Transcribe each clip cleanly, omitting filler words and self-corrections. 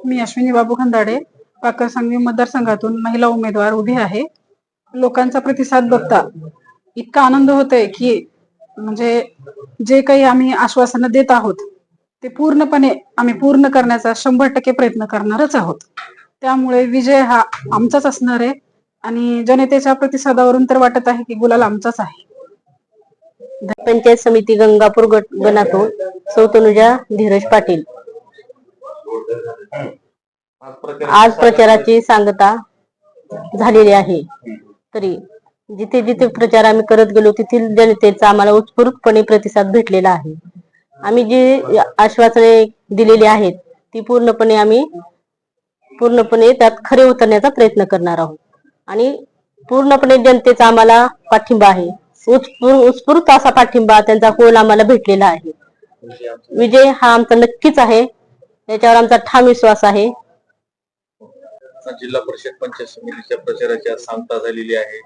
मी अश्विनी बाबू खंदाडे, पाकर सांगवी मतदारसंघातून महिला उमेदवार उभी आहे. लोकांचा प्रतिसाद बघता इतका आनंद होतोय की म्हणजे जे काही आम्ही आश्वासनं देत आहोत ते पूर्णपणे आम्ही पूर्ण करण्याचा 100% प्रयत्न करणारच आहोत. त्यामुळे विजय हा आमचाच असणार आहे आणि जनतेच्या प्रतिसादावरून तर वाटत आहे की गुलाल आमचाच आहे. पंचायत समिती गंगापूर गणातून सौ तनुजा धीरज पाटील. आज प्रचाराची सांगता झालेली आहे. तरी जिथे जिथे प्रचार आम्ही करत गेलो तेथील जनतेचा आम्हाला उत्स्फूर्तपणे प्रतिसाद भेटलेला आहे. आम्ही जी आश्वासने दिलेली आहेत ती पूर्णपणे त्यात खरे उतरण्याचा प्रयत्न करणार आहोत आणि पूर्णपणे जनतेचा आम्हाला पाठिंबा आहे. उत्स्फूर्त असा पाठिंबा त्यांचा कोल आम्हाला भेटलेला आहे. विजय हा आमचा नक्कीच आहे, याच्यावर आमचा ठाम विश्वास आहे. जिल्हा परिषद पंचायत समितीच्या प्रचाराची आज सांगता झालेली आहे.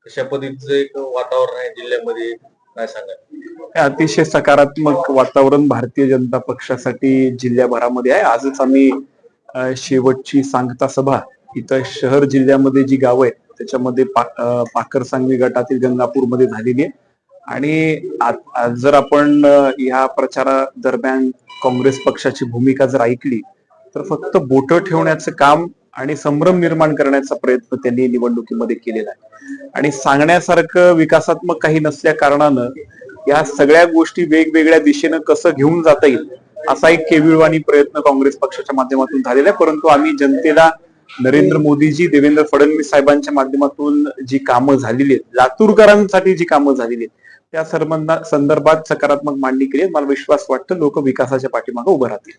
कशा पद्धतीचं एक वातावरण आहे जिल्ह्यामध्ये, काय सांगा? अतिशय सकारात्मक वातावरण भारतीय जनता पक्षासाठी जिल्ह्याभरामध्ये आहे. आजच आम्ही शेवटची सांगता सभा इथं शहर जिल्ह्यामध्ये जी गावं आहेत त्याच्यामध्ये पाकर सांगवी गटातील गंगापूरमध्ये झालेली आहे. आणि जर आपण ह्या प्रचारा दरम्यान काँग्रेस पक्षाची भूमिका जर ऐकली तर फक्त बोटं ठेवण्याचं काम आणि संभ्रम निर्माण करण्याचा प्रयत्न त्यांनी निवडणुकीमध्ये केलेला आहे. आणि सांगण्यासारखं विकासात्मक काही नसल्या कारणानं या सगळ्या गोष्टी वेगवेगळ्या दिशेनं कसं घेऊन जाता येईल असा एक केविलवाणी प्रयत्न काँग्रेस पक्षाच्या माध्यमातून झालेला आहे. परंतु आम्ही जनतेला नरेंद्र मोदीजी, देवेंद्र फडणवीस साहेबांच्या माध्यमातून जी कामं झालेली आहेत, लातूरकरांसाठी जी कामं झालेली आहेत त्या सर्वांना संदर्भात सकारात्मक मांडणी केली. मला विश्वास वाटतं लोक विकासाच्या पाठीमागे उभं राहतील.